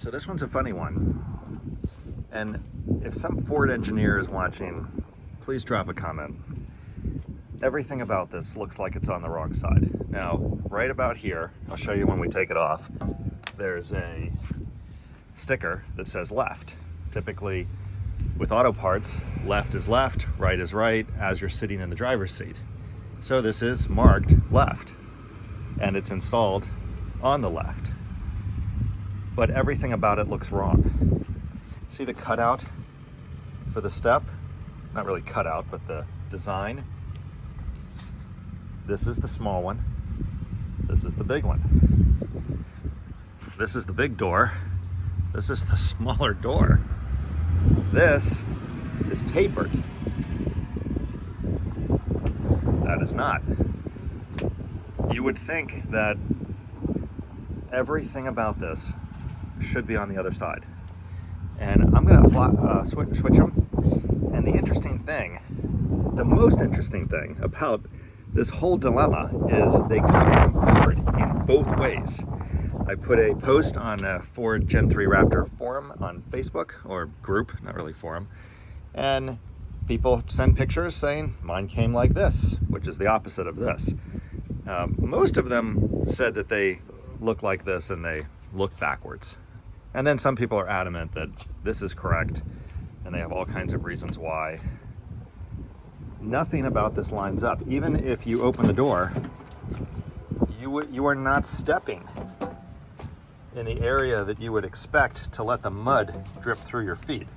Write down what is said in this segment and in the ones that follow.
So this one's a funny one. And if some Ford engineer is watching, please drop a comment. Everything about this looks like it's on the wrong side. Now, right about here, I'll show you when we take it off, there's a sticker that says left. Typically, with auto parts, left is left, right is right, as you're sitting in the driver's seat. So this is marked left, and it's installed on the left. But everything about it looks wrong. See the cutout for the step? Not really cutout, but the design. This is the small one. This is the big one. This is the big door. This is the smaller door. This is tapered. That is not. You would think that everything about this should be on the other side. And I'm gonna switch them. And the interesting thing, the most interesting thing about this whole dilemma is they come from Ford in both ways. I put a post on a Ford Gen 3 Raptor forum on Facebook, or group, not really forum, and people send pictures saying mine came like this, which is the opposite of this. Most of them said that they look like this and they look backwards. And then some people are adamant that this is correct, and they have all kinds of reasons why. Nothing about this lines up. Even if you open the door, you are not stepping in the area that you would expect to let the mud drip through your feet.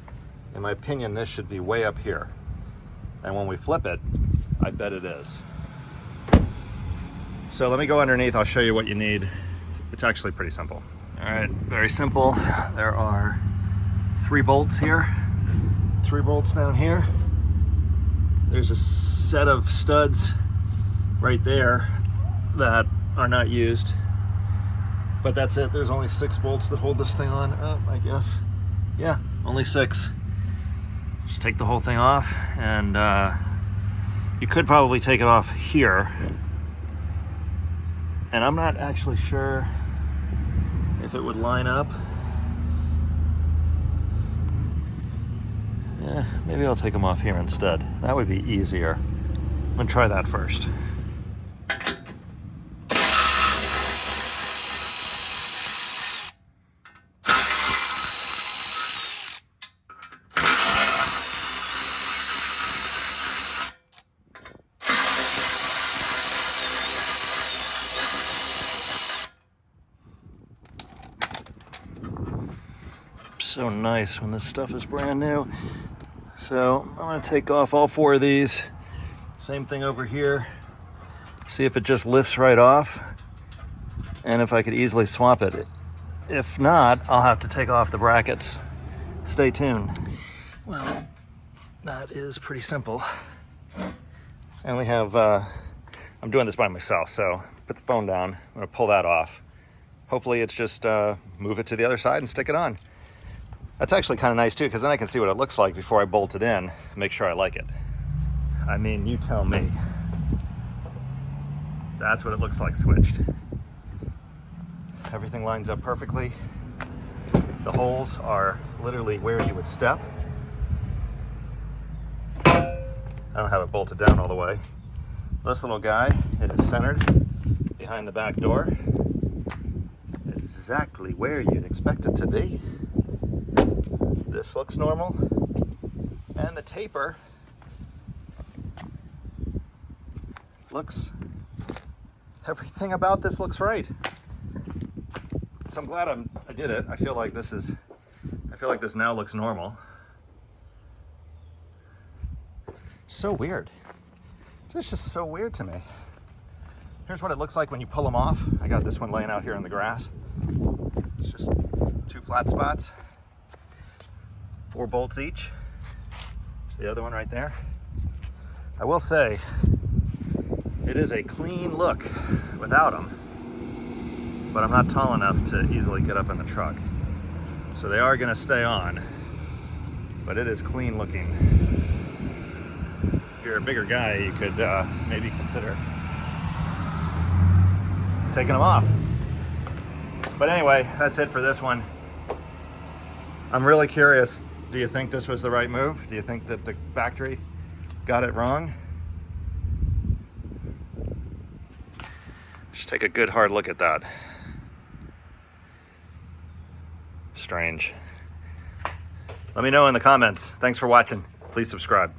In my opinion, this should be way up here. And when we flip it, I bet it is. So let me go underneath, I'll show you what you need. It's actually pretty simple. All right, very simple. There are 3 bolts here, 3 bolts down here. There's a set of studs right there that are not used, but that's it. There's only 6 bolts that hold this thing on, I guess. Yeah, only 6. Just take the whole thing off, and you could probably take it off here. And I'm not actually sure if it would line up. Yeah, maybe I'll take them off here instead. That would be easier. I'm gonna try that first. So nice when this stuff is brand new. So I'm gonna take off all 4 of these. Same thing over here. See if it just lifts right off, and if I could easily swap it. If not, I'll have to take off the brackets. Stay tuned. Well, that is pretty simple. And we have, I'm doing this by myself, so put the phone down. I'm gonna pull that off. Hopefully it's just move it to the other side and stick it on. That's actually kind of nice too, because then I can see what it looks like before I bolt it in and make sure I like it. I mean, you tell me. That's what it looks like switched. Everything lines up perfectly. The holes are literally where you would step. I don't have it bolted down all the way. This little guy is centered behind the back door. Exactly where you'd expect it to be. This looks normal, and the taper looks, everything about this looks right. So I'm glad I did it. I feel like this now looks normal. So weird. It's just so weird to me. Here's what it looks like when you pull them off. I got this one laying out here in the grass. It's just 2 flat spots. 4 bolts each. There's the other one right there. I will say, it is a clean look without them, but I'm not tall enough to easily get up in the truck. So they are gonna stay on, but it is clean looking. If you're a bigger guy, you could maybe consider taking them off. But anyway, that's it for this one. I'm really curious. Do you think this was the right move? Do you think that the factory got it wrong? Just take a good hard look at that. Strange. Let me know in the comments. Thanks for watching. Please subscribe.